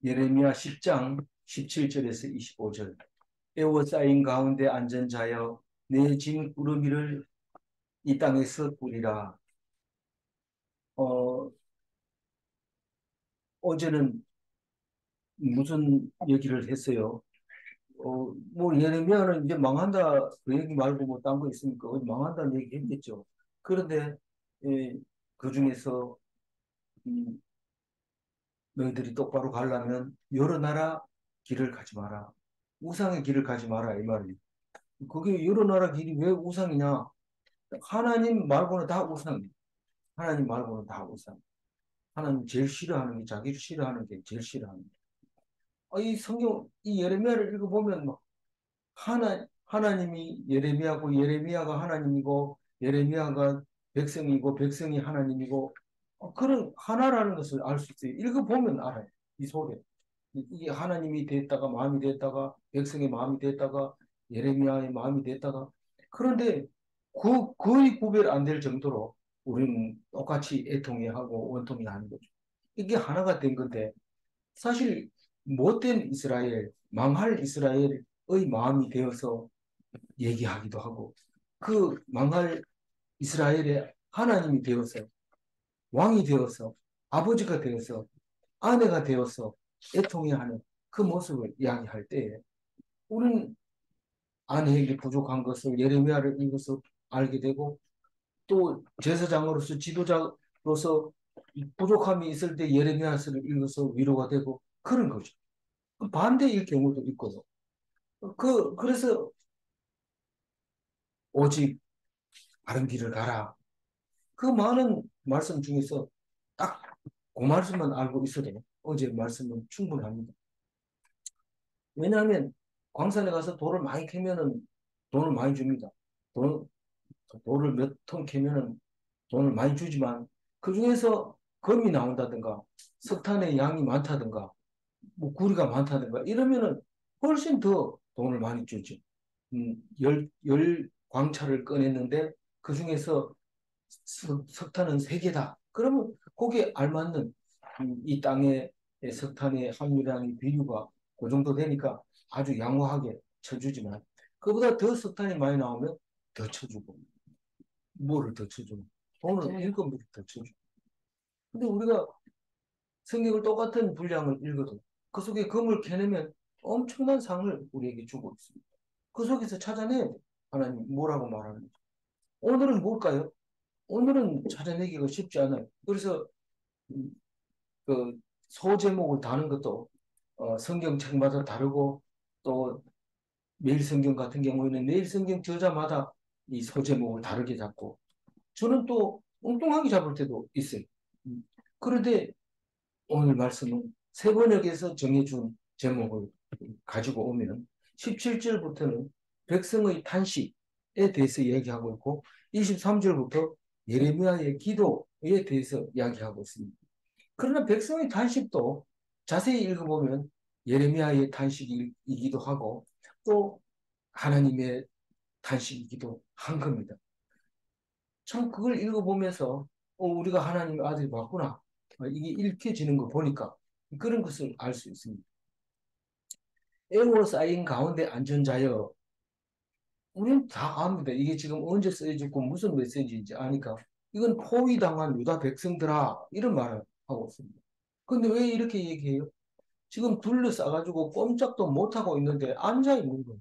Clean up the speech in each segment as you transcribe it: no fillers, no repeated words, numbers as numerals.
예레미야 10장 17절에서 25절. 에워싸인 가운데 앉은 자여 내 짐 꾸러미를 이 땅에서 꾸리라. 어, 어제는 무슨 얘기를 했어요? 뭐 예레미야는 이제 망한다 그 얘기 말고 뭐 딴 거 있습니까? 어디 망한다는 얘기 했겠죠. 그런데 예, 그 중에서 음, 너희들이 똑바로 가려면 여러 나라 길을 가지 마라. 우상의 길을 가지 마라 이 말이에요. 그게 여러 나라 길이 왜 우상이냐? 하나님 말고는 다 우상이에요. 하나님 말고는 다 우상. 하나님 제일 싫어하는 게 자기를 싫어하는 게 제일 싫어하는 게. 이 성경 이 예레미야를 읽어보면 막 하나님이 예레미야고 예레미야가 하나님이고 예레미야가 백성이고 백성이 하나님이고 그런 하나라는 것을 알 수 있어요. 읽어보면 알아요. 이 속에. 이게 하나님이 됐다가 마음이 됐다가 백성의 마음이 됐다가 예레미야의 마음이 됐다가 그런데 거의 구별 안 될 정도로 우리는 똑같이 애통해하고 원통해하는 거죠. 이게 하나가 된 건데 사실 못된 이스라엘, 망할 이스라엘의 마음이 되어서 얘기하기도 하고 그 망할 이스라엘의 하나님이 되어서 왕이 되어서 아버지가 되어서 아내가 되어서 애통해하는 그 모습을 이야기할 때에 우리는 아내에게 부족한 것을 예레미야를 읽어서 알게 되고 또 제사장으로서 지도자로서 부족함이 있을 때 예레미야서를 읽어서 위로가 되고 그런 거죠. 반대일 경우도 있고요. 그래서 오직 바른 길을 가라. 그 많은 말씀 중에서 딱 그 말씀만 알고 있어도 어제 말씀은 충분합니다. 왜냐하면 광산에 가서 돌을 많이 캐면은 돈을 많이 줍니다. 돈, 돌을 몇 톤 캐면은 돈을 많이 주지만 그 중에서 금이 나온다든가 석탄의 양이 많다든가 뭐 구리가 많다든가 이러면은 훨씬 더 돈을 많이 주죠. 열 광차를 꺼냈는데 그 중에서 석탄은 세 개다. 그러면 거기에 알맞는 이 땅의 석탄의 함유량이 비율가 그 정도 되니까 아주 양호하게 쳐주지만 그보다 더 석탄이 많이 나오면 더 쳐주고 뭐를 더 쳐주고 돈을 일금을 더 쳐주고 근데 우리가 성경을 똑같은 분량을 읽어도 그 속에 금을 캐내면 엄청난 상을 우리에게 주고 있습니다. 그 속에서 찾아내야 돼. 하나님 뭐라고 말하는지. 오늘은 뭘까요? 오늘은 찾아내기가 쉽지 않아요. 그래서 음, 그 소제목을 다는 것도 성경책마다 다르고 또 매일 성경 같은 경우에는 매일 성경 저자마다 이 소제목을 다르게 잡고 저는 또 엉뚱하게 잡을 때도 있어요. 음, 그런데 오늘 말씀은 세 번역에서 정해준 제목을 가지고 오면 17절부터는 백성의 탄식에 대해서 이야기하고 있고 23절부터 예레미야의 기도에 대해서 이야기하고 있습니다. 그러나 백성의 탄식도 자세히 읽어보면 예레미야의 탄식이기도 하고 또 하나님의 탄식이기도 한 겁니다. 참 그걸 읽어보면서 우리가 하나님의 아들이 맞구나. 이게 읽혀지는 거 보니까 그런 것을 알 수 있습니다. 애워 쌓인 가운데 앉은 자여 우리는 다 압니다. 이게 지금 언제 쓰여졌고 무슨 메시지인지 아니까 이건 포위당한 유다 백성들아 이런 말을 하고 있습니다. 근데 왜 이렇게 얘기해요? 지금 둘러싸가지고 꼼짝도 못하고 있는데 앉아있는 거예요.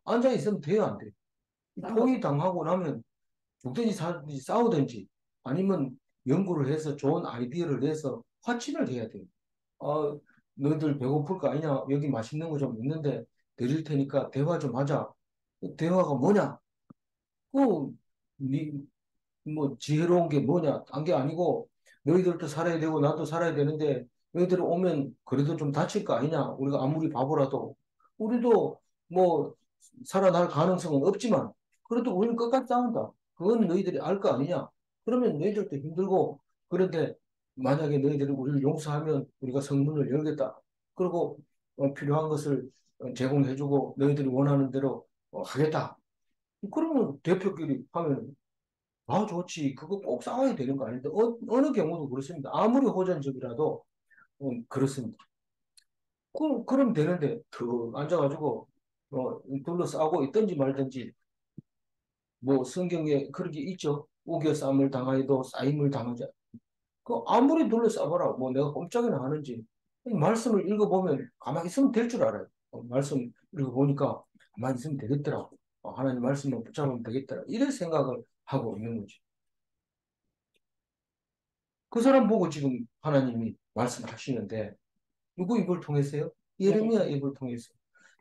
앉아있으면 돼요, 안 돼요? 포위당하고 나면 죽든지 살든지 싸우든지 아니면 연구를 해서 좋은 아이디어를 내서 화친을 해야 돼요. 어, 너희들 배고플 거 아니냐? 여기 맛있는 거 좀 있는데 드릴 테니까 대화 좀 하자. 대화가 뭐냐? 그, 니, 뭐, 지혜로운 게 뭐냐? 딴 게 아니고, 너희들도 살아야 되고, 나도 살아야 되는데, 너희들 오면 그래도 좀 다칠 거 아니냐? 우리가 아무리 바보라도. 우리도 뭐, 살아날 가능성은 없지만, 그래도 우리는 끝까지 싸운다. 그건 너희들이 알 거 아니냐? 그러면 너희들도 힘들고, 그런데 만약에 너희들이 우리를 용서하면 우리가 성문을 열겠다. 그리고 필요한 것을 제공해주고, 너희들이 원하는 대로 하겠다. 그러면 대표끼리 하면 좋지. 그거 꼭 싸워야 되는 거 아닌데, 어느 경우도 그렇습니다. 아무리 호전적이라도, 그렇습니다. 그럼 되는데, 그 앉아가지고, 둘러싸고 있든지 말든지, 뭐, 성경에 그렇게 있죠. 우겨 싸움을 당하여도 쌓임을 당하자. 그, 아무리 둘러싸봐라. 뭐, 내가 꼼짝이나 하는지. 이 말씀을 읽어보면 가만히 있으면 될 줄 알아요. 말씀 읽어보니까 가만히 있으면 되겠더라. 하나님 말씀을 붙잡으면 되겠더라. 이런 생각을 하고 있는 거지. 그 사람 보고 지금 하나님이 말씀하시는데, 누구 입을 통해서요? 예레미야 입을 통해서.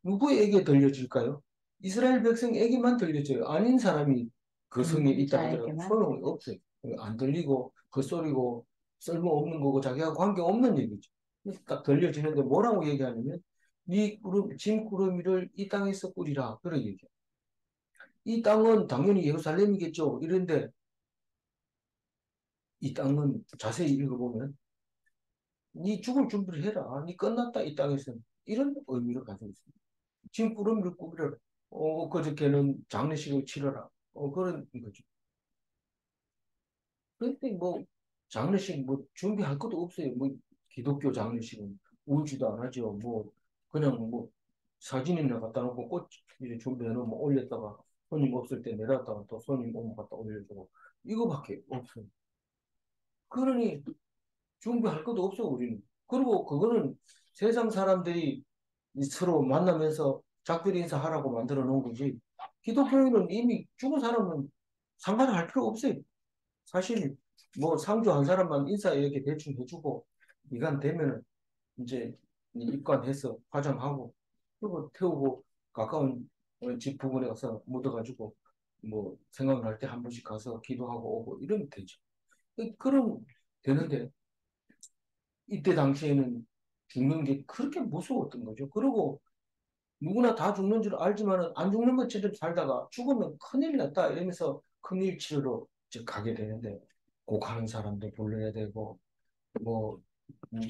누구에게 들려질까요? 이스라엘 백성에게만 들려져요. 아닌 사람이 그 성에 있다 하더라도 소용이 없어요. 안 들리고 헛소리고 쓸모없는 거고 자기가 관계없는 얘기죠. 그래서 딱 들려지는데 뭐라고 얘기하냐면 네 구름, 짐구름이를 이 땅에서 꾸리라. 그런 얘기예요. 이 땅은 당연히 예루살렘이겠죠. 이런데 이 땅은 자세히 읽어보면 네 죽을 준비를 해라. 네 끝났다 이 땅에서는. 이런 의미를 가지고 있습니다. 짐구름을 꾸리라. 그저께는 장례식을 치러라. 그런 거죠. 그런데 뭐 장례식 뭐 준비할 것도 없어요. 뭐 기독교 장례식은 울지도 안 하죠. 뭐 그냥 뭐 사진이나 갖다 놓고 꽃 이제 준비해 놓으면 올렸다가 손님 없을 때 내렸다가 또 손님 오면 갖다 올려주고 이거밖에 없어요. 그러니 준비할 것도 없어 우리는. 그리고 그거는 세상 사람들이 서로 만나면서 작별 인사하라고 만들어 놓은 거지. 기독교인은 이미 죽은 사람은 상관을 할 필요 없어요. 사실 뭐 상주 한 사람만 인사 이렇게 대충 해주고 이간 되면은 이제 입관해서 화장하고 그리고 태우고 가까운 집 부근에 가서 묻어가지고 뭐 생각날 때 한 번씩 가서 기도하고 오고 이러면 되죠. 그럼 되는데 이때 당시에는 죽는 게 그렇게 무서웠던 거죠. 그리고 누구나 다 죽는 줄 알지만은 안 죽는 것처럼 살다가 죽으면 큰일 났다 이러면서 큰일 치료로 이제 가게 되는데 곡하는 사람도 불러야 되고 뭐 음,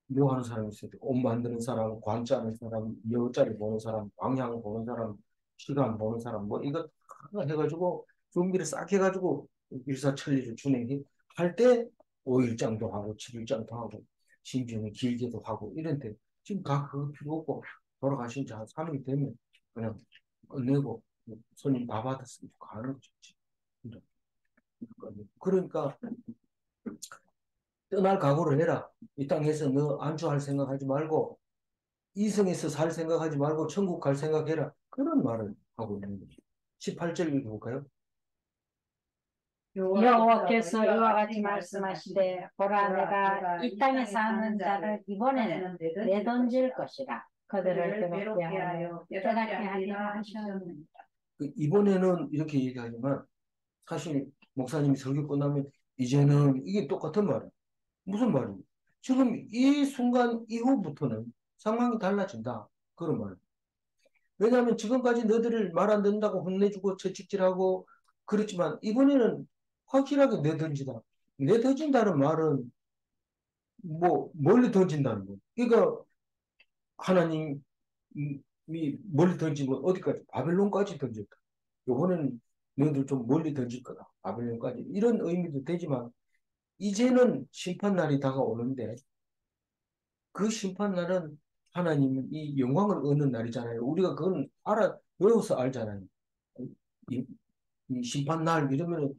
묘하는 사람이 있어야 되고 옷 만드는 사람, 관짜는 사람, 여자리 보는 사람, 방향 보는 사람, 시간 보는 사람 뭐 이거 다 해가지고 준비를 싹 해가지고 일사천리를 진행해 할때 5일장도 하고 7일장도 하고 심지어는 길게도 하고 이런데 지금 다 그거 필요 없고 돌아가신 지 한 3일 되면 그냥 끝내고 손님 다 받았으면 가는 거죠. 그러니까 떠날 각오를 해라. 이 땅에서 너 안주할 생각하지 말고 이성에서 살 생각하지 말고 천국 갈 생각해라. 그런 말을 하고 있는 거죠. 18절 읽어볼까요? 여호와께서 이와 같이 말씀하시되 보라 내가 이 땅에 사는 자를 이번에는 내던질 것이라 그들을 괴롭게 하여 깨닫게 하리라 하셨느니라. 이번에는 이렇게 얘기하지만 사실 목사님이 설교 끝나면 이제는 이게 똑같은 말이에요. 무슨 말이에요? 지금 이 순간 이후부터는 상황이 달라진다. 그런 말이에요. 왜냐하면 지금까지 너희들을 말 안 듣는다고 혼내주고 채찍질하고 그렇지만 이번에는 확실하게 내던지다. 내던진다는 말은 뭐 멀리 던진다는 거. 그러니까 하나님이 멀리 던지면 어디까지? 바벨론까지 던졌다. 요번에는 너희들 좀 멀리 던질 거다. 바벨론까지. 이런 의미도 되지만 이제는 심판날이 다가오는데 그 심판날은 하나님이 영광을 얻는 날이잖아요. 우리가 그건 외워서 알잖아요. 이, 이 심판날 이러면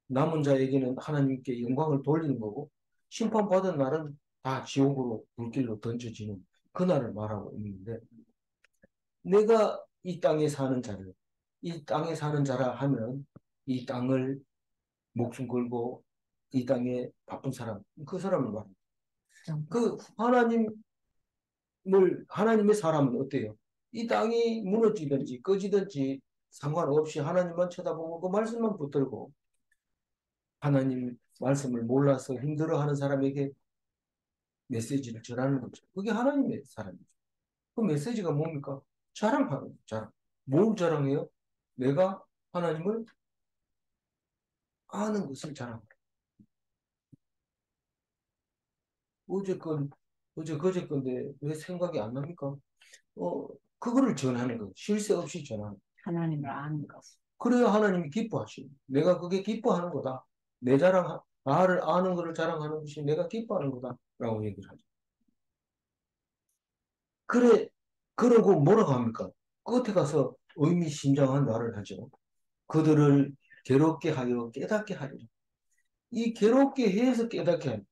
남은 자에게는 하나님께 영광을 돌리는 거고 심판받은 날은 다 지옥으로 불길로 던져지는 그날을 말하고 있는데 내가 이 땅에 사는 자를 이 땅에 사는 자라 하면 이 땅을 목숨 걸고 이 땅에 바쁜 사람 그 사람을 말합니다. 그 하나님의 사람은 어때요? 이 땅이 무너지든지 꺼지든지 상관없이 하나님만 쳐다보고 그 말씀만 붙들고 하나님 말씀을 몰라서 힘들어하는 사람에게 메시지를 전하는 거죠. 그게 하나님의 사람이죠. 그 메시지가 뭡니까? 자랑하는 거죠. 자랑. 뭘 자랑해요? 내가 하나님을 아는 것을 자랑해요. 어제 건, 어제 그제 건데 왜 생각이 안 납니까? 그거를 전하는 거. 쉴 새 없이 전하는 거. 하나님을 아는 것. 그래야 하나님이 기뻐하시고 내가 그게 기뻐하는 거다. 나를 아는 것을 자랑하는 것이 내가 기뻐하는 거다. 라고 얘기를 하죠. 그래, 그러고 뭐라고 합니까? 끝에 가서 의미심장한 말을 하죠. 그들을 괴롭게 하여 깨닫게 하리라. 이 괴롭게 해서 깨닫게 하리라.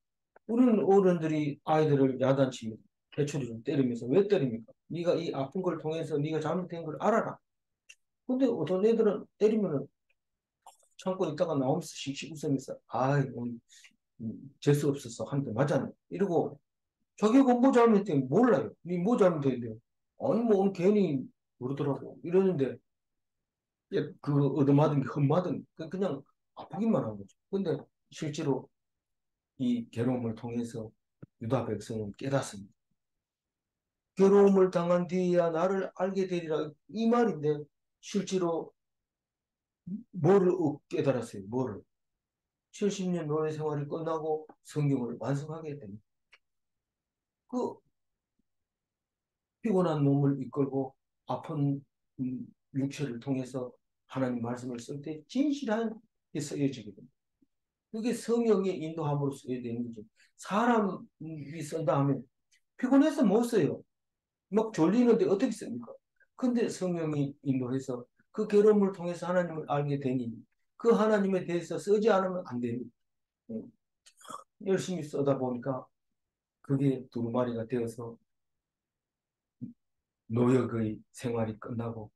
우리는 어른들이 아이들을 야단칩니다. 해초리를 때리면서 왜 때립니까? 네가 이 아픈 걸 통해서 네가 잘못된 걸 알아라. 근데 어떤 애들은 때리면은 참고 있다가 나오면서 씩씩 웃으면서 아이 오늘 재수 없었어 한 대 맞았네 이러고 자기가 뭐 잘못했대 몰라요. 니 뭐 잘못했대요. 아니 뭐 오늘 괜히 그러더라고 이러는데 그 얻어맞은 게 흠맞은 그냥 아프기만 한 거죠. 근데 실제로 이 괴로움을 통해서 유다 백성은 깨닫습니다. 괴로움을 당한 뒤에야 나를 알게 되리라 이 말인데 실제로 뭐를 깨달았어요? 뭐를? 70년 노예 생활이 끝나고 성경을 완성하게 됩니다. 그 피곤한 몸을 이끌고 아픈 육체를 통해서 하나님 말씀을 쓸 때 진실한 게 쓰여지게 됩니다. 그게 성령의 인도함으로 써야 되는 거죠. 사람이 쓴다 하면 피곤해서 못 써요. 막 졸리는데 어떻게 씁니까? 근데 성령이 인도해서 그 괴로움을 통해서 하나님을 알게 되니 그 하나님에 대해서 쓰지 않으면 안 됩니다. 열심히 써다 보니까 그게 두루마리가 되어서 노역의 생활이 끝나고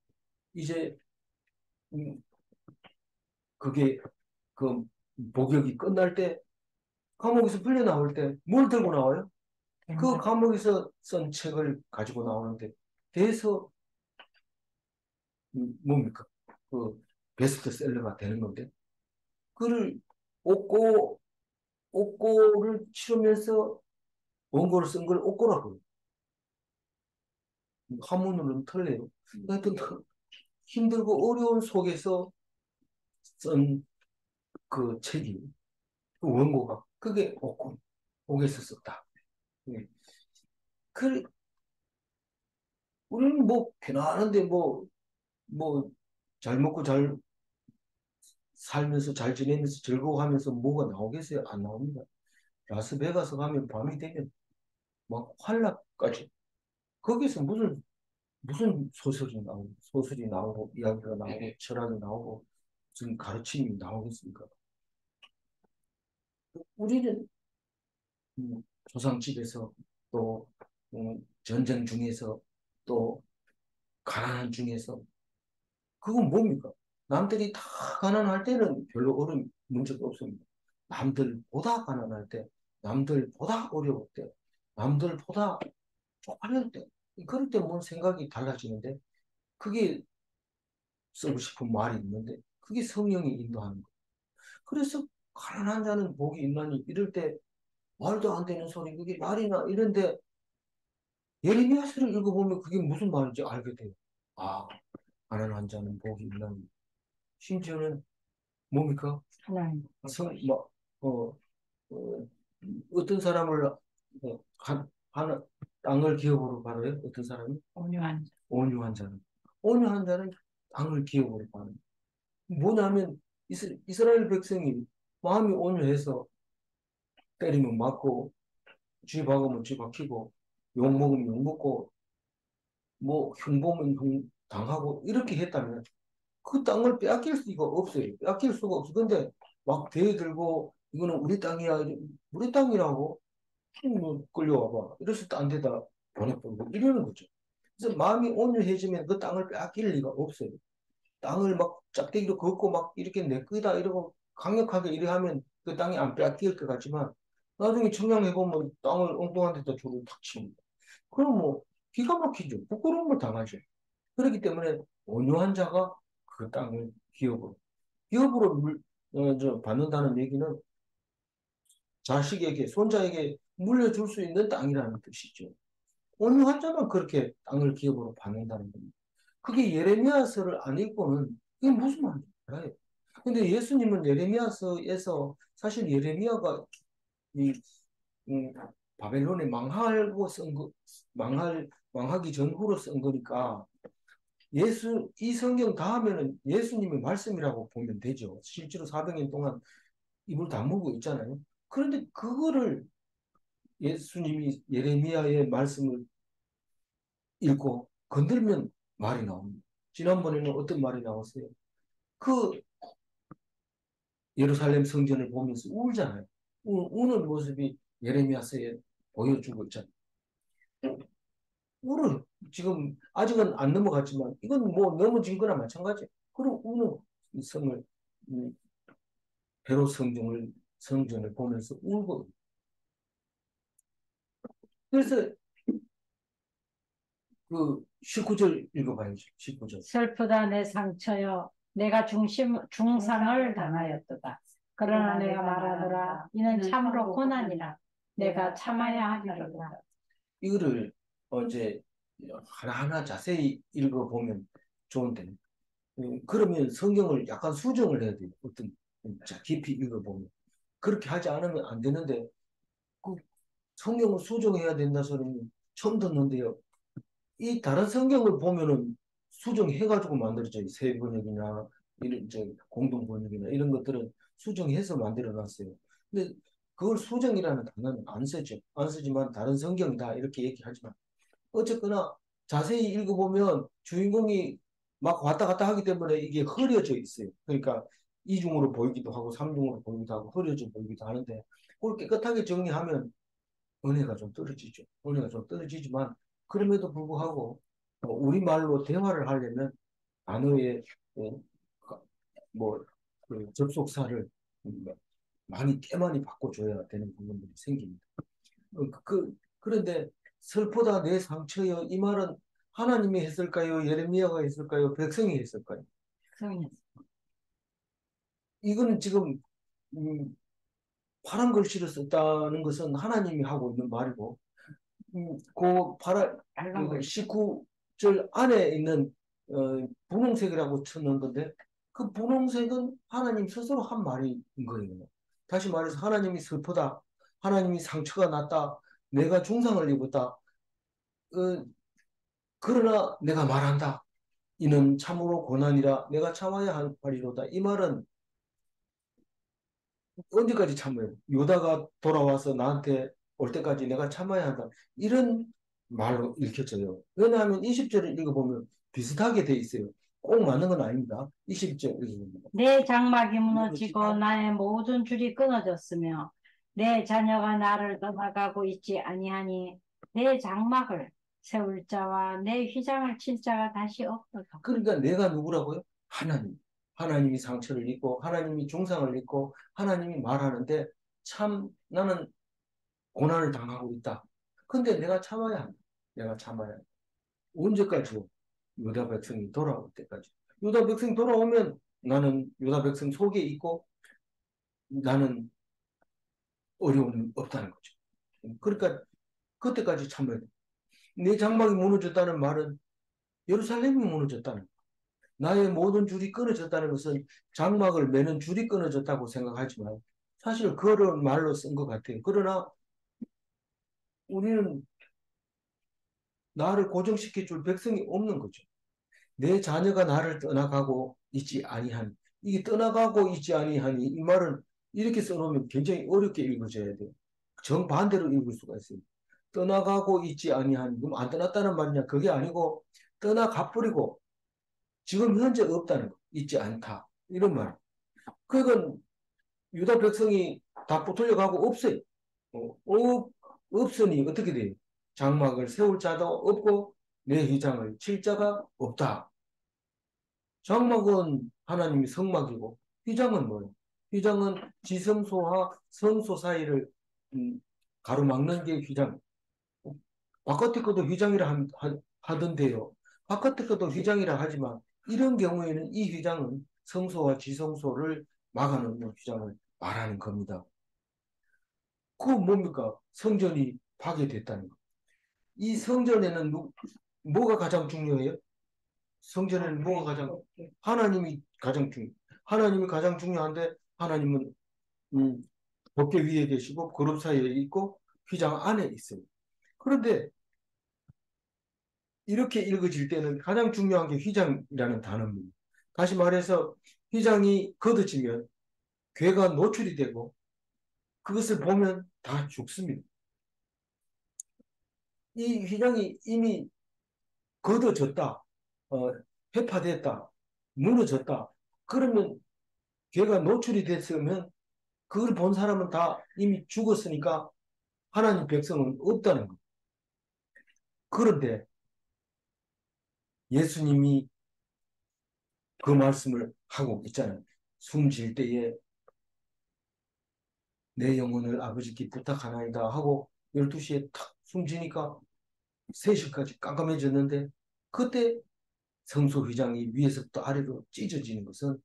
이제 음, 그게 그 복역이 끝날 때 감옥에서 풀려 나올 때 뭘 들고 나와요? 그 감옥에서 쓴 책을 가지고 나오는데 대해서 뭡니까? 그 베스트셀러가 되는 건데 그를 옥고 옥고를 치르면서 원고를 쓴 걸 옥고라고 해요. 한문으로는 틀려요. 하여튼 힘들고 어려운 속에서 쓴 그 책이 그 원고가 그게 옥고 옥에서 썼다. 예. 그 우리는 뭐 편안한데 뭐 잘 먹고 잘 살면서 잘 지내면서 즐거워하면서 뭐가 나오겠어요? 안 나옵니다. 라스베가스 가면 밤이 되면 막 환락까지 거기서 무슨 소설이 나오고 이야기가 나오고 철학이 나오고 무슨 가르침이 나오겠습니까? 우리는 조상집에서 또 전쟁 중에서 또 가난한 중에서 그건 뭡니까? 남들이 다 가난할 때는 별로 문제가 없습니다. 남들보다 가난할 때, 남들보다 어려울 때, 남들보다 쪽팔릴 때, 그럴 때 뭔 생각이 달라지는데, 그게 쓰고 싶은 말이 있는데, 그게 성령이 인도하는 거예요. 그래서 가난한 자는 복이 있나니, 이럴 때 말도 안 되는 소리, 그게 말이나 이런데, 예레미야서를 읽어보면 그게 무슨 말인지 알게 돼요. 아, 가난한 자는 복이 있나니. 심지어는 뭡니까? 하나님. 뭐, 어, 어, 어떤 사람을 하나 땅을 기업으로 받아요? 어떤 사람이? 온유한 온유한 자는. 온유한 자는 땅을 기업으로 받는. 뭐냐면 이스라엘 백성이 마음이 온유해서 때리면 맞고 쥐 박으면 쥐 박히고 욕 먹으면 욕 먹고 뭐 흉보면 흉 당하고 이렇게 했다면 그 땅을 빼앗길 수가 없어요. 빼앗길 수가 없어. 근데 막 대들고 이거는 우리 땅이야. 우리 땅이라고 뭐 끌려와봐. 이래서 딴 데다 보내버리고 이러는 거죠. 그래서 마음이 온유해지면 그 땅을 빼앗길 리가 없어요. 땅을 막 짝대기로 걷고 막 이렇게 내 거다 이러고 강력하게 이래 하면 그 땅이 안 빼앗길 것 같지만 나중에 청량해보면 땅을 엉뚱한 데다 줄을 탁 칩니다. 그럼 뭐 기가 막히죠. 부끄러움을 당하죠. 그렇기 때문에 온유한 자가 그 땅을 기업으로 받는다는 얘기는 자식에게, 손자에게 물려줄 수 있는 땅이라는 뜻이죠. 온유한 자만 그렇게 땅을 기업으로 받는다는 겁니다. 그게 예레미야서를 안 읽고는 이게 무슨 말인지 몰라요. 근데 예수님은 예레미야서에서 사실 예레미야가 이 음, 바벨론에 망하고 쓴 거, 망하기 전후로 쓴 거니까 이 성경 다음에는 예수님의 말씀이라고 보면 되죠. 실제로 400년 동안 입을 다물고 있잖아요. 그런데 그거를 예수님이 예레미야의 말씀을 읽고 건들면 말이 나옵니다. 지난번에는 어떤 말이 나왔어요? 그 예루살렘 성전을 보면서 울잖아요. 우는 모습이 예레미야서에 보여주고 있잖아요. 울어요. 지금 아직은 안 넘어갔지만 이건 뭐 넘어진 거나 마찬가지예요. 그리고 우는 이 성을 베로 성전을 보면서 울고. 그래서 그 19절 읽어봐야죠. 19절. 슬프다 내 상처여 내가 중상을 당하였도다. 그러나 내가 말하노라 이는 참으로 고난이라 내가 참아야 하리로다. 이거를 이제 하나하나 자세히 읽어보면 좋은데, 그러면 성경을 약간 수정을 해야 돼요. 어떤 깊이 읽어보면. 그렇게 하지 않으면 안 되는데, 그 성경을 수정해야 된다 소리는 처음 듣는데요. 이 다른 성경을 보면은 수정해가지고 만들어져요. 새 번역이나 이런 공동 번역이나 이런 것들은 수정해서 만들어놨어요. 근데 그걸 수정이라는 단어는 안 쓰죠. 안 쓰지만 다른 성경이다 이렇게 얘기하지만 어쨌거나 자세히 읽어보면 주인공이 막 왔다 갔다 하기 때문에 이게 흐려져 있어요. 그러니까 이중으로 보이기도 하고 삼중으로 보이기도 하고 흐려져 보이기도 하는데 그걸 깨끗하게 정리하면 은혜가 좀 떨어지죠. 은혜가 좀 떨어지지만 그럼에도 불구하고 우리말로 대화를 하려면 단어의 어, 뭐 접속사를 많이 꽤 많이 바꿔줘야 되는 부분들이 생깁니다. 그런데 슬프다 내 상처여 이 말은 하나님이 했을까요? 예레미야가 했을까요? 백성이 했을까요? 성인. 이거는 지금 파란 글씨를 썼다는 것은 하나님이 하고 있는 말이고 그 파란 19절 안에 있는 분홍색이라고 쳤는 건데 그 분홍색은 하나님 스스로 한 말인 거예요. 다시 말해서 하나님이 슬프다. 하나님이 상처가 났다. 내가 중상을 입었다. 그러나 내가 말한다. 이는 참으로 고난이라 내가 참아야 할 말이로다. 이 말은 언제까지 참아요? 요다가 돌아와서 나한테 올 때까지 내가 참아야 한다. 이런 말로 읽혀져요. 왜냐하면 20절을 읽어보면 비슷하게 돼 있어요. 꼭 맞는 건 아닙니다. 20절 읽어보면. 내 장막이 무너지고 나의 모든 줄이 끊어졌으며 내 자녀가 나를 떠나가고 있지 아니하니 내 장막을 세울 자와 내 휘장을 칠 자가 다시 없도다. 그러니까 내가 누구라고요? 하나님. 하나님이 상처를 입고 하나님이 중상을 입고 하나님이 말하는데 참 나는 고난을 당하고 있다. 근데 내가 참아야 한다. 내가 참아야 한다. 언제까지요? 유다 백성이 돌아올 때까지. 유다 백성이 돌아오면 나는 유다 백성 속에 있고 나는 어려움이 없다는 거죠. 그러니까 그때까지 참아야 돼. 내 장막이 무너졌다는 말은 예루살렘이 무너졌다는 거야. 나의 모든 줄이 끊어졌다는 것은 장막을 매는 줄이 끊어졌다고 생각하지만 사실 그런 말로 쓴 것 같아요. 그러나 우리는 나를 고정시켜 줄 백성이 없는 거죠. 내 자녀가 나를 떠나가고 있지 아니하니 이게 떠나가고 있지 아니하니 이 말은 이렇게 써놓으면 굉장히 어렵게 읽어져야 돼요. 정반대로 읽을 수가 있어요. 떠나가고 있지 아니하니 그럼 안 떠났다는 말이냐? 그게 아니고 떠나가버리고 지금 현재 없다는 거. 있지 않다. 이런 말. 그건 유다 백성이 다 붙들려가고 없어요. 없으니 어떻게 돼요? 장막을 세울 자도 없고 내 휘장을 칠 자가 없다. 장막은 하나님이 성막이고 휘장은 뭐예요? 휘장은 지성소와 성소 사이를 가로막는 게 휘장. 바깥에 것도 휘장이라 하던데요. 바깥에 것도 휘장이라 하지만 이런 경우에는 이 휘장은 성소와 지성소를 막아놓는 휘장을 말하는 겁니다. 그건 뭡니까? 성전이 파괴됐다는 거. 이 성전에는 뭐가 가장 중요해요? 성전에는 뭐가 하나님이 가장 하나님이 가장 중요한데 하나님은 법궤 위에 계시고 그룹 사이에 있고 휘장 안에 있어요. 그런데 이렇게 읽어질 때는 가장 중요한 게 휘장이라는 단어입니다. 다시 말해서 휘장이 걷어지면 괴가 노출이 되고 그것을 보면 다 죽습니다. 이 휘장이 이미 걷어졌다, 어, 회파됐다, 무너졌다. 그러면 걔가 노출이 됐으면 그걸 본 사람은 다 이미 죽었으니까 하나님 백성은 없다는 거예요. 그런데 예수님이 그 말씀을 하고 있잖아요. 숨 쉴 때에 내 영혼을 아버지께 부탁하나이다 하고 12시에 탁 숨지니까 3시까지 깜깜해졌는데 그때 성소 휘장이 위에서부터 아래로 찢어지는 것은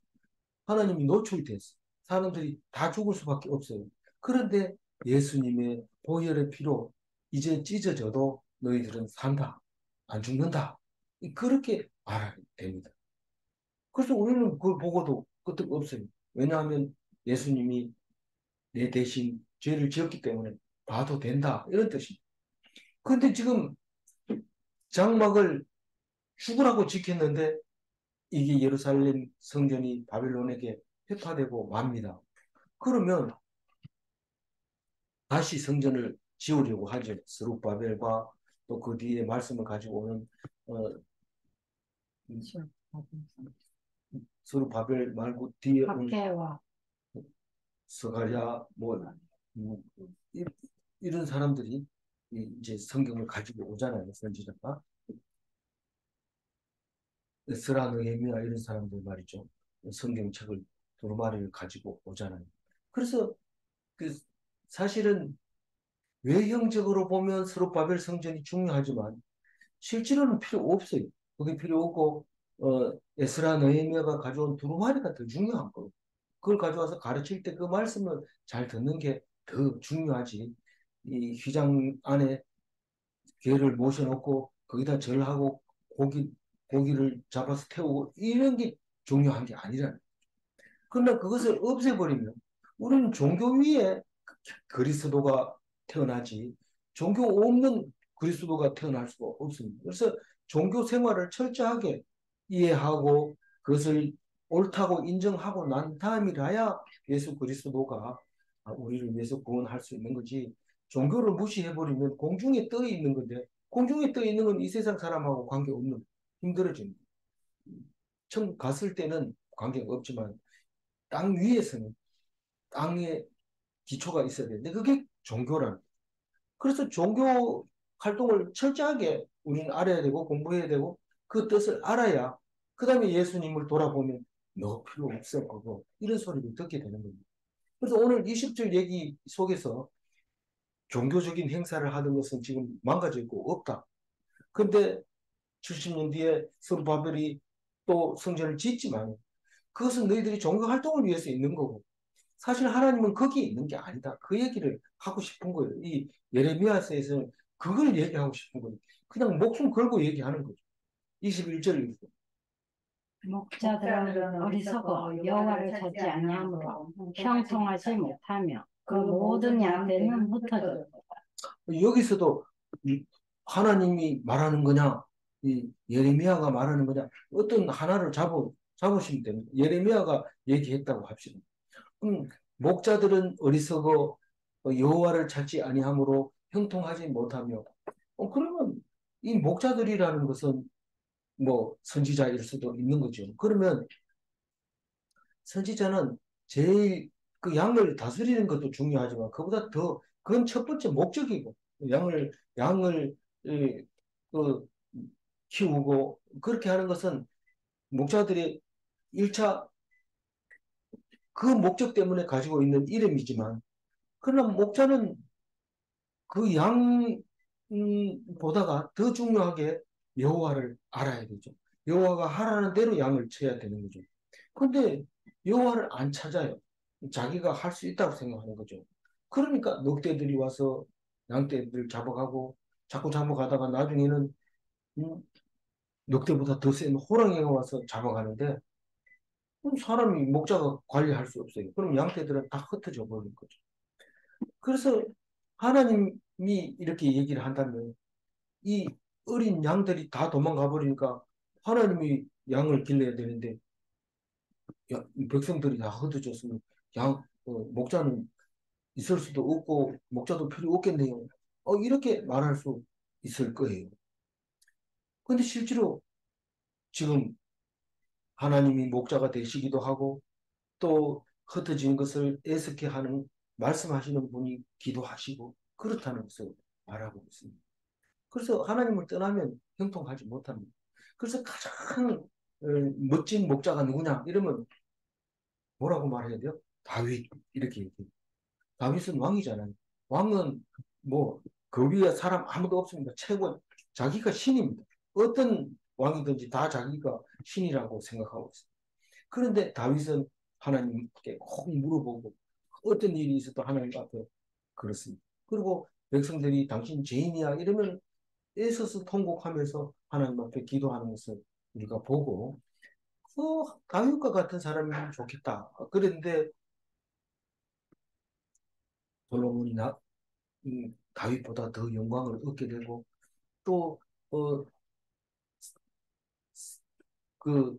하나님이 노출됐어. 사람들이 다 죽을 수밖에 없어요. 그런데 예수님의 보혈의 피로 이제 찢어져도 너희들은 산다. 안 죽는다. 그렇게 말하게 됩니다. 그래서 우리는 그걸 보고도 끄떡없어요. 왜냐하면 예수님이 내 대신 죄를 지었기 때문에 봐도 된다. 이런 뜻입니다. 그런데 지금 장막을 죽으라고 지켰는데 이게 예루살렘 성전이 바빌론에게 회파되고 맙니다. 그러면 다시 성전을 지으려고 하죠. 스룹바벨과 또 그 뒤에 말씀을 가지고 오는 어, 스룹바벨 말고 뒤에 오는 학계와 스가랴 뭐 이, 이런 사람들이 이제 성경을 가지고 오잖아요. 선지자가 에스라 느헤미야 이런 사람들 말이죠. 성경책을 두루마리를 가지고 오잖아요. 그래서 그 사실은 외형적으로 보면 스룹바벨 성전이 중요하지만 실제로는 필요 없어요. 그게 필요 없고 에스라 느헤미야가 가져온 두루마리가 더 중요한 거예요. 그걸 가져와서 가르칠 때 그 말씀을 잘 듣는 게 더 중요하지. 이 휘장 안에 개를 모셔놓고 거기다 절하고 고기를 잡아서 태우고 이런 게 중요한 게 아니라는. 그러나 그것을 없애버리면 우리는 종교 위에 그리스도가 태어나지 종교 없는 그리스도가 태어날 수가 없습니다. 그래서 종교 생활을 철저하게 이해하고 그것을 옳다고 인정하고 난 다음이라야 예수 그리스도가 우리를 위해서 구원할 수 있는 거지. 종교를 무시해버리면 공중에 떠 있는 건데 공중에 떠 있는 건 이 세상 사람하고 관계없는 힘들어집니다. 처음 갔을 때는 관계가 없지만 땅 위에서는 땅에 기초가 있어야 되는데 그게 종교라는 거예요. 그래서 종교 활동을 철저하게 우리는 알아야 되고 공부해야 되고 그 뜻을 알아야 그 다음에 예수님을 돌아보면 너 필요 없어 그거 이런 소리를 듣게 되는 겁니다. 그래서 오늘 20절 얘기 속에서 종교적인 행사를 하는 것은 지금 망가져 있고 없다. 근데 70년 뒤에 스룹바벨이 또 성전을 짓지만 그것은 너희들이 종교 활동을 위해서 있는 거고 사실 하나님은 거기에 있는 게 아니다. 그 얘기를 하고 싶은 거예요. 이 예레미야서에서는 그걸 얘기하고 싶은 거예요. 그냥 목숨 걸고 얘기하는 거죠. 21절 목자들은 어리석어 여호와를 찾지 아니하므로 형통하지 못하며 그 모든 양떼는 흩어졌다. 여기서도 하나님이 말하는 거냐, 이 예레미야가 말하는 거냐, 어떤 하나를 잡으시면 됩니다. 예레미야가 얘기했다고 합시다. 목자들은 어리석어 여호와를 찾지 아니하므로 형통하지 못하며 그러면 이 목자들이라는 것은 뭐 선지자일 수도 있는 거죠. 그러면 선지자는 제일 그 양을 다스리는 것도 중요하지만 그보다 더 그건 첫 번째 목적이고 양을 그 키우고 그렇게 하는 것은 목자들의 1차 그 목적 때문에 가지고 있는 이름이지만 그러나 목자는 그 양보다가 더 중요하게 여호와를 알아야 되죠. 여호와가 하라는 대로 양을 쳐야 되는 거죠. 근데 여호와를 안 찾아요. 자기가 할 수 있다고 생각하는 거죠. 그러니까 늑대들이 와서 양떼들 잡아가고 자꾸 잡아가다가 나중에는 음, 늑대보다 더 센 호랑이가 와서 잡아가는데 그럼 사람이 목자가 관리할 수 없어요. 그럼 양떼들은 다 흩어져 버리는 거죠. 그래서 하나님이 이렇게 얘기를 한다면 이 어린 양들이 다 도망가 버리니까 하나님이 양을 길러야 되는데 백성들이 다 흩어졌으면 목자는 있을 수도 없고 목자도 필요 없겠네요. 이렇게 말할 수 있을 거예요. 근데 실제로 지금 하나님이 목자가 되시기도 하고 또 흩어진 것을 애석해 하는 말씀하시는 분이 기도하시고 그렇다는 것을 말하고 있습니다. 그래서 하나님을 떠나면 형통하지 못합니다. 그래서 가장 멋진 목자가 누구냐 이러면 뭐라고 말해야 돼요? 다윗 이렇게 얘기해요. 다윗은 왕이잖아요. 왕은 뭐 그 위에 사람 아무도 없습니다. 최고 자기가 신입니다. 어떤 왕이든지 다 자기가 신이라고 생각하고 있어요. 그런데 다윗은 하나님께 꼭 물어보고 어떤 일이 있어도 하나님 앞에 그렇습니다. 그리고 백성들이 당신 죄인이야 이러면 애써서 통곡하면서 하나님 앞에 기도하는 것을 우리가 보고 다윗과 같은 사람이면 좋겠다. 그런데 솔로몬이 다윗보다 더 영광을 얻게 되고 또 어, 그,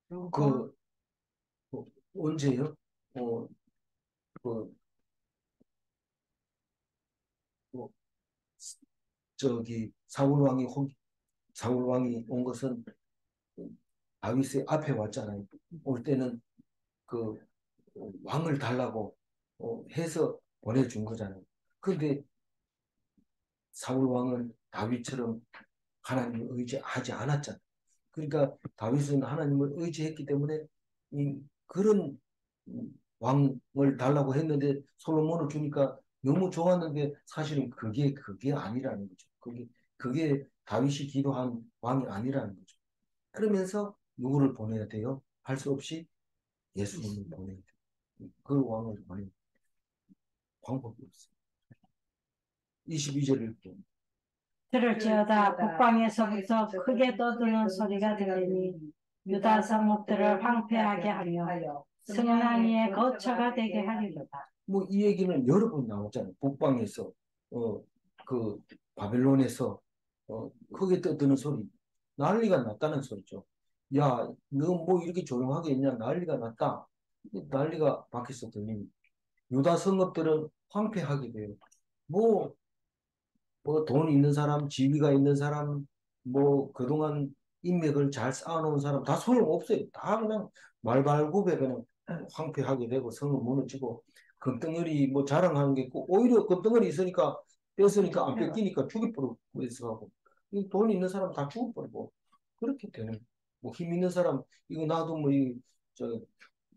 누구? 그 언제요? 어, 그, 뭐, 저기 사울 왕이 온 것은 다윗의 앞에 왔잖아요. 올 때는 그 왕을 달라고 해서 보내준 거잖아요. 그런데 사울 왕은 다윗처럼 하나님을 의지하지 않았잖아요. 그러니까 다윗은 하나님을 의지했기 때문에 그런 왕을 달라고 했는데 솔로몬을 주니까 너무 좋았는데 사실은 그게 아니라는 거죠. 그게 다윗이 기도한 왕이 아니라는 거죠. 그러면서 누구를 보내야 돼요? 할 수 없이 예수님을 보내야 돼요. 그 왕을 보낼 방법이 없어요. 22절을 보면 들을지어다 북방에서부터 크게 떠드는 소리가 들리니 유다 성읍들을 황폐하게 하며 승나니의 거처가 되게 하리로다. 뭐 이 얘기는 여러 번 나왔잖아요. 북방에서 그 바벨론에서 크게 떠드는 소리 난리가 났다는 소리죠. 야, 너 뭐 이렇게 조용하게 있냐? 난리가 났다. 난리가 밖에서 들립니다. 유다 성읍들은 황폐하게 돼요. 뭐, 뭐 돈 있는 사람, 지위가 있는 사람, 뭐 그동안 인맥을 잘 쌓아놓은 사람 다 소용없어요. 다 그냥 말발굽에 그냥 황폐하게 되고 성은 무너지고 금덩어리 뭐 자랑하는 게 있고 오히려 금덩어리 있으니까 뺐으니까 안 뺏기니까 죽여버리고 하고 돈 있는 사람 다 죽어버리고 그렇게 되는 뭐 힘 있는 사람 이거 나도 뭐이저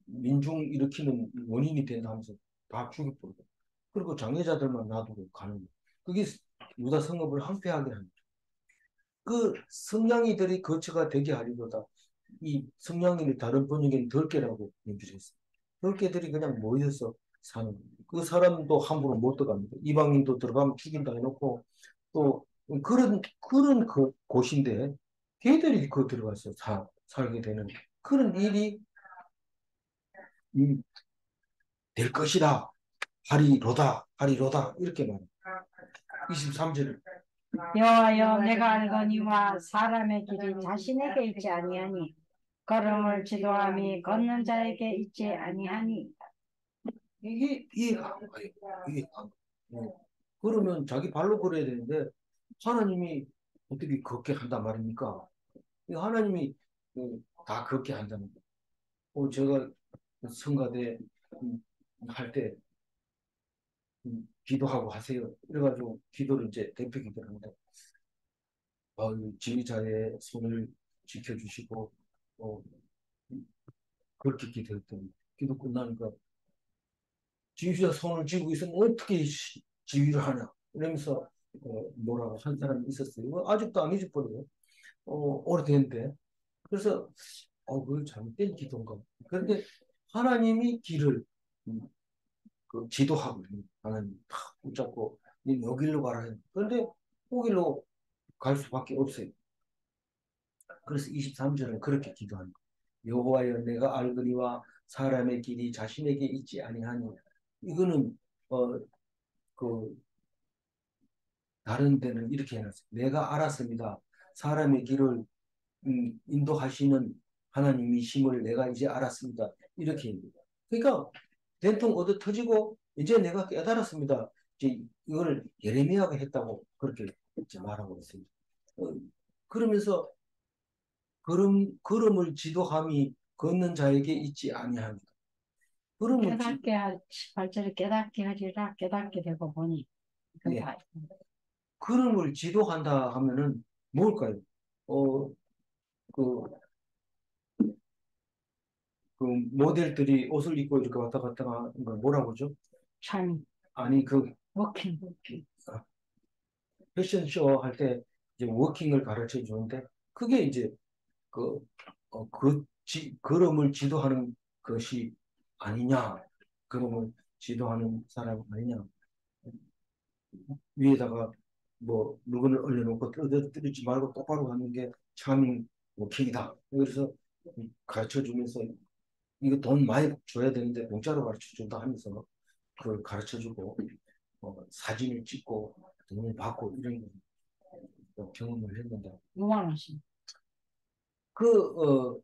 민중 일으키는 원인이 된다 하면서 다 죽여버리고 그리고 장애자들만 놔두고 가는 거예요. 그게 유다 성읍을 황폐하게 합니다. 그 성냥이들이 거처가 되게 하리로다. 이 성냥이를 다른 번역에는 덜개라고 얘기를 했어요. 덜개들이 그냥 모여서 사는 거예요. 그 사람도 함부로 못 들어갑니다. 이방인도 들어가면 죽인다 해놓고 또 그런 그 곳인데 걔들이 그 들어가서 살게 되는 그런 일이 될 것이다. 하리로다. 하리로다. 이렇게 말해요. 23절을 여호와여 내가 알거니와 사람의 길이 자신에게 있지 아니하니 걸음을 지도함이 걷는 자에게 있지 아니하니. 이게 이해가 안 가요. 이해가 안 가요. 그러면 자기 발로 걸어야 되는데 하나님이 어떻게 그렇게 한단 말입니까? 하나님이 다 그렇게 한다는 거예요. 제가 성가대 할때 기도하고 하세요. 그래가지고 기도를 이제 대표 기도를 하는데 지휘자의 손을 지켜주시고 어, 그렇게 기도했더니 기도 끝나니까 지휘자 손을 쥐고 있으면 어떻게 지휘를 하냐 이러면서 뭐라고 한 사람이 있었어요. 이거 아직도 안 잊어버려요. 오래됐는데 그래서 그걸 잘못된 기도인가. 그런데 하나님이 길을 음, 그 지도하고 하나님 탁 붙잡고 여기로 가라 해. 그런데 거기로 갈 수밖에 없어요. 그래서 23절은 그렇게 기도하는 거예요. 여호와여 내가 알거니와 사람의 길이 자신에게 있지 아니하니 이거는 어, 그 다른 데는 이렇게 해놨어요. 내가 알았습니다. 사람의 길을 인도하시는 하나님이심을 내가 이제 알았습니다. 이렇게 합니다. 그러니까 된통 얻어 터지고 이제 내가 깨달았습니다. 이제 이걸 예레미야가 했다고 그렇게 이제 말하고 있습니다. 어, 그러면서 걸음을 지도함이 걷는 자에게 있지 아니하니까. 그러면 깨닫게 하, 18절에 깨닫게 하리라 깨닫게 되고 보니 예, 그다. 걸음을 지도한다 하면은 뭘까요? 어, 그, 그 모델들이 옷을 입고 이렇게 왔다 갔다 하는 걸 뭐라고 그러죠? 참 아니 그 워킹. 패션쇼 할 때 이제 워킹을 가르쳐 주는데 그게 이제 그, 걸음을 지도하는 것이 아니냐. 걸음을 지도하는 사람 아니냐. 위에다가 뭐 물건을 올려놓고 떨어뜨리지 말고 똑바로 가는 게 차밍 워킹이다. 그래서 가르쳐 주면서 이거 돈 많이 줘야 되는데 공짜로 가르쳐 준다 하면서 그걸 가르쳐 주고 사진을 찍고 돈을 받고 이런 경험을 했는데 무한하신. 그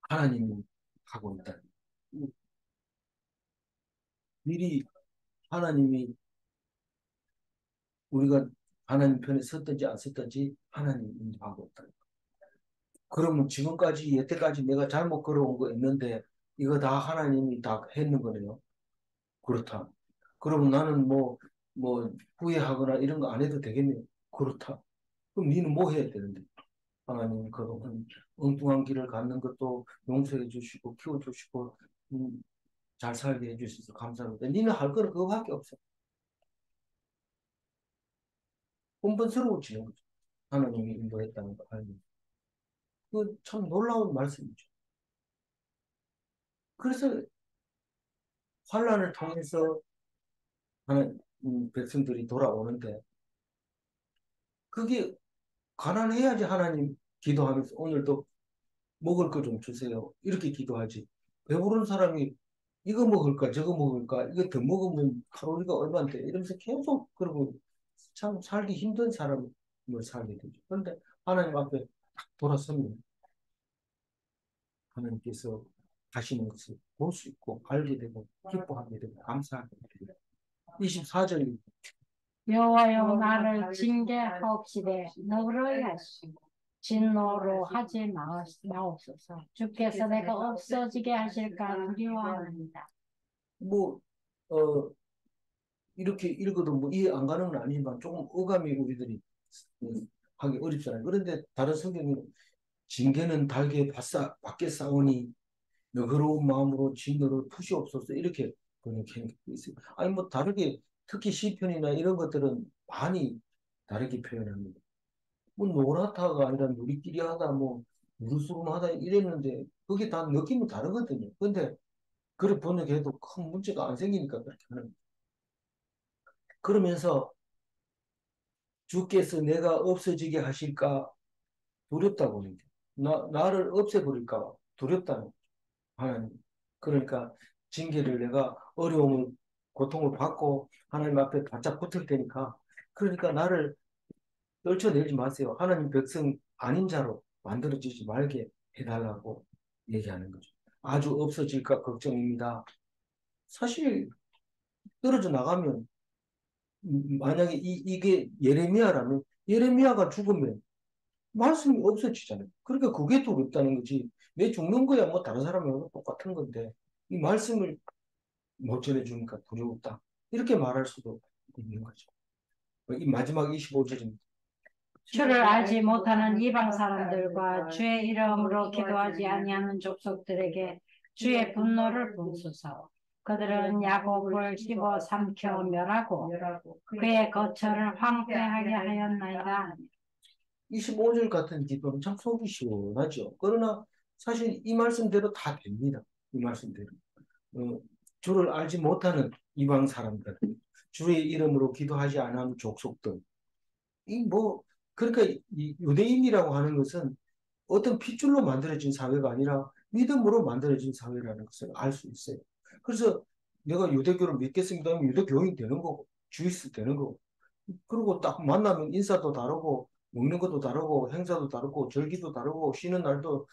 하나님이 하고 있다. 미리 하나님이 우리가 하나님 편에 섰든지 안 섰든지 하나님이 하고 있다. 그러면 지금까지 여태까지 내가 잘못 걸어온 거 있는데 이거 다 하나님이 다 했는 거네요. 그렇다. 그러면 나는 뭐 후회하거나 이런 거 안 해도 되겠네요. 그렇다. 그럼 니는 뭐 해야 되는데? 하나님 그동안 엉뚱한 길을 갖는 것도 용서해 주시고 키워주시고 음, 잘 살게 해주셔서 감사합니다. 니는 할 거는 그거밖에 없어. 혼돈스러워지는 거죠. 하나님이 인도했다는 거 알면. 그 참 놀라운 말씀이죠. 그래서 환란을 통해서 하는 백성들이 돌아오는데 그게 가난해야지 하나님 기도하면서 오늘도 먹을 거 좀 주세요. 이렇게 기도하지. 배부른 사람이 이거 먹을까 저거 먹을까 이거 더 먹으면 칼로리가 얼마인데 이러면서 계속 그러고 참 살기 힘든 사람을 살게 되죠. 그런데 하나님 앞에 딱 돌아서면 하나님께서 하시는 것을 볼 수 있고 알게 되고 기뻐하게 되고 감사하게 되고 24절 여호와여 나를 징계하옵시되 너를 하시고 진노로 하지 마옵소서. 주께서 내가 없어지게 하실까 두려워합니다. 뭐 어, 이렇게 읽어도 뭐 이해 안 가는 건 아니지만 조금 어감이 우리들이 하기 어렵잖아요. 그런데 다른 성경은 징계는 달게 밖에 싸우니 너그러운 마음으로 진노를 푸시옵소서 이렇게 번역해 있어요. 아니 뭐 다르게 특히 시편이나 이런 것들은 많이 다르게 표현합니다. 뭐 노랗다가 아니라 누리끼리 하다 뭐 누르스름하다 이랬는데 그게 다 느낌은 다르거든요. 근데 그렇게 번역해도 큰 문제가 안 생기니까 그렇게 하는 거예요. 그러면서 주께서 내가 없어지게 하실까 두렵다고 하는 게 나를 없애버릴까 봐 두렵다는 거죠. 하나님. 그러니까 징계를 내가 어려움을 고통을 받고 하나님 앞에 바짝 붙을 테니까 그러니까 나를 떨쳐내지 마세요. 하나님 백성 아닌 자로 만들어지지 말게 해달라고 얘기하는 거죠. 아주 없어질까 걱정입니다. 사실 떨어져 나가면 만약에 이게 예레미야라면 예레미야가 죽으면 말씀이 없어지잖아요. 그러니까 그게 두렵다는 거지. 내 죽는 거야 뭐 다른 사람하고 똑같은 건데 이 말씀을 못 전해주니까 두려웠다. 이렇게 말할 수도 있는 거죠. 이 마지막 25절입니다. 주를 알지 못하는 이방 사람들과 주의 이름으로 기도하지 아니하는 족속들에게 주의 분노를 부으소서. 그들은 야곱을 씹어 삼켜 멸하고 그의 거처를 황폐하게 하였나이다. 25절 같은 기도는 참 속이 시원하죠. 그러나 사실 이 말씀대로 다 됩니다. 이 말씀대로. 어, 주를 알지 못하는 이방 사람들, 주의 이름으로 기도하지 않은 족속들. 이 뭐, 그러니까 이 유대인이라고 하는 것은 어떤 핏줄로 만들어진 사회가 아니라 믿음으로 만들어진 사회라는 것을 알 수 있어요. 그래서 내가 유대교를 믿겠습니다 하면 유대교인이 되는 거고, 주이스 되는 거고. 그리고 딱 만나면 인사도 다르고, 먹는 것도 다르고, 행사도 다르고, 절기도 다르고, 쉬는 날도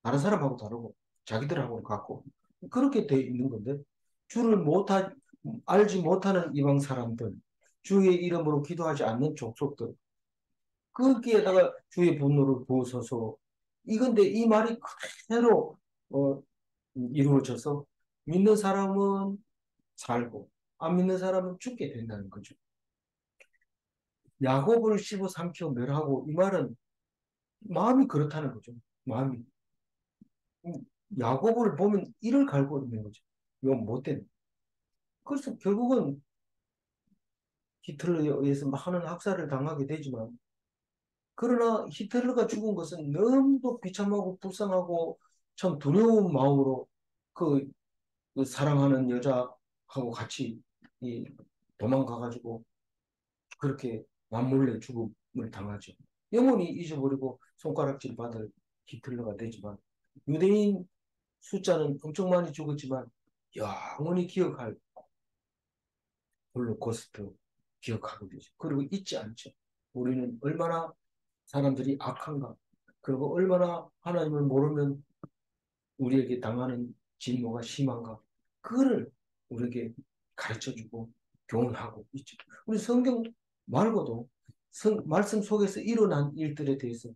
다른 사람하고 다르고, 자기들하고는 같고. 그렇게 돼 있는 건데, 주를 알지 못하는 이방 사람들, 주의 이름으로 기도하지 않는 족속들, 거기에다가 주의 분노를 부어서서 이건데 이 말이 그대로 어, 이루어져서 믿는 사람은 살고 안 믿는 사람은 죽게 된다는 거죠. 야곱을 씹어 삼켜 멸하고 이 말은 마음이 그렇다는 거죠. 마음이 음, 야곱을 보면 이를 갈고 있는 거죠. 이건 못된. 그래서 결국은 히틀러에 의해서 많은 학살을 당하게 되지만 그러나 히틀러가 죽은 것은 너무도 비참하고 불쌍하고 참 두려운 마음으로 그, 그 사랑하는 여자하고 같이 이 도망가가지고 그렇게 남몰래 죽음을 당하죠. 영원히 잊어버리고 손가락질 받을 히틀러가 되지만 유대인 숫자는 엄청 많이 죽었지만 영원히 기억할 홀로코스트 기억하게 되죠. 그리고 잊지 않죠. 우리는 얼마나 사람들이 악한가. 그리고 얼마나 하나님을 모르면 우리에게 당하는 진노가 심한가. 그거를 우리에게 가르쳐주고 교훈하고 있죠. 우리 성경 말고도 말씀 속에서 일어난 일들에 대해서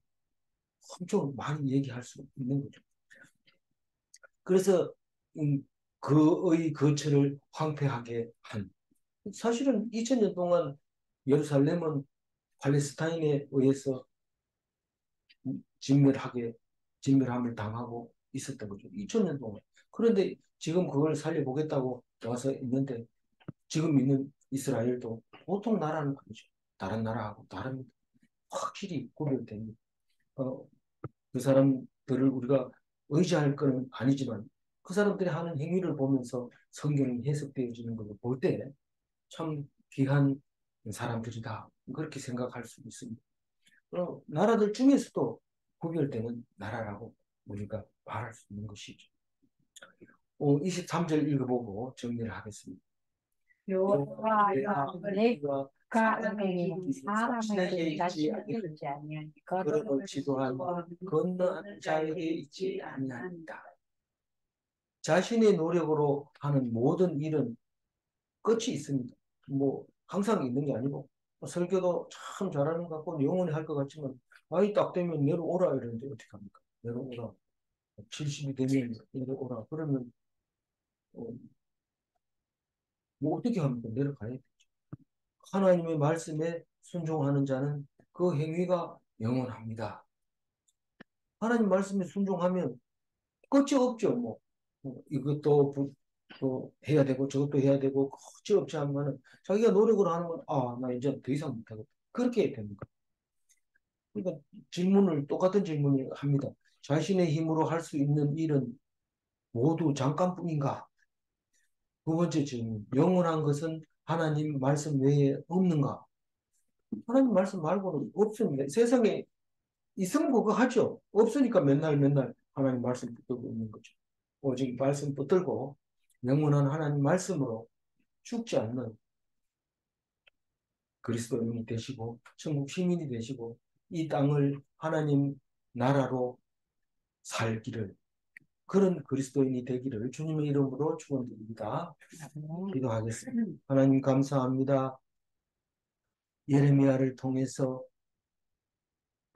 엄청 많이 얘기할 수 있는 거죠. 그래서 그의 거처를 황폐하게 한 사실은 2000년 동안 예루살렘은 팔레스타인에 의해서 진멸함을 당하고 있었던 거죠. 2000년 동안. 그런데 지금 그걸 살려보겠다고 와서 있는데 지금 있는 이스라엘도 보통 나라는 아니죠. 다른 나라하고 다릅니다. 확실히 구별됩니다. 어, 그 사람들을 우리가 의지할 건 아니지만 그 사람들이 하는 행위를 보면서 성경이 해석되어지는 것을 볼 때 참 귀한 사람들이다. 그렇게 생각할 수 있습니다. 나라들 중에서도 구별되는 나라라고 우리가 말할 수 있는 것이죠. 23절 읽어보고 정리를 하겠습니다. 여호와여 내가 사람에게 자신에게 있지 아니하니 걸음을 지도한 건너한 자에게 있지 아니하니라. 자신의 노력으로 하는 모든 일은 끝이 있습니다. 뭐 항상 있는 게 아니고 설교도 참 잘하는 것 같고 영원히 할 것 같지만 아이 딱 되면 내려오라 이러는데 어떻게 합니까? 내려오라. 70이 되면 내려오라. 그러면 어, 뭐 어떻게 합니까? 내려가야 되죠. 하나님의 말씀에 순종하는 자는 그 행위가 영원합니다. 하나님 말씀에 순종하면 끝이 없죠. 이것도 해야 되고 저것도 해야 되고 끝이 없지 않으면 자기가 노력을 하는 건 나 이제 더 이상 못하겠다. 그렇게 됩니다. 그러니까 똑같은 질문을 합니다. 자신의 힘으로 할 수 있는 일은 모두 잠깐뿐인가? 두 번째 질문. 영원한 것은 하나님 말씀 외에 없는가? 하나님 말씀 말고는 없습니다. 세상에 있으면 그거 하죠. 없으니까 맨날 맨날 하나님 말씀 붙들고 있는 거죠. 오직 말씀 붙들고 영원한 하나님 말씀으로 죽지 않는 그리스도인이 되시고 천국 시민이 되시고 이 땅을 하나님 나라로 살기를 그런 그리스도인이 되기를 주님의 이름으로 축원드립니다. 기도하겠습니다. 하나님 감사합니다. 예레미야를 통해서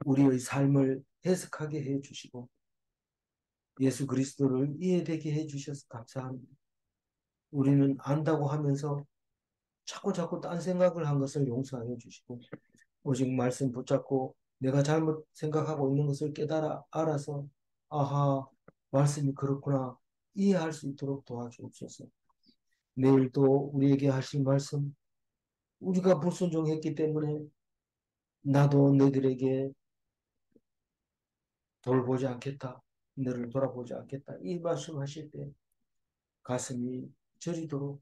우리의 삶을 해석하게 해주시고 예수 그리스도를 이해되게 해주셔서 감사합니다. 우리는 안다고 하면서 자꾸 딴 생각을 한 것을 용서하여 주시고 오직 말씀 붙잡고 내가 잘못 생각하고 있는 것을 깨달아 알아서 아하 말씀이 그렇구나 이해할 수 있도록 도와주옵소서. 내일도 우리에게 하신 말씀 우리가 불순종했기 때문에 나도 너희들에게 돌보지 않겠다. 너를 돌아보지 않겠다. 이 말씀하실 때 가슴이 저리도록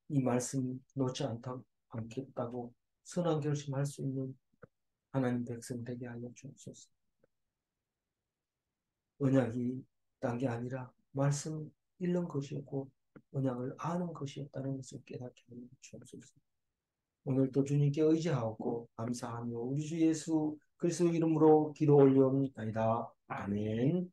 이 말씀이 놓지 않겠다고 선한 결심할 수 있는 하나님 백성 되게 하여 주옵소서. 언약이 딴 게 아니라 말씀 읽는 것이었고 언약을 아는 것이었다는 것을 깨닫게 하여 주옵소서. 오늘도 주님께 의지하고 감사하며 우리 주 예수 그리스도 이름으로 기도 올려옵나이다. 아멘.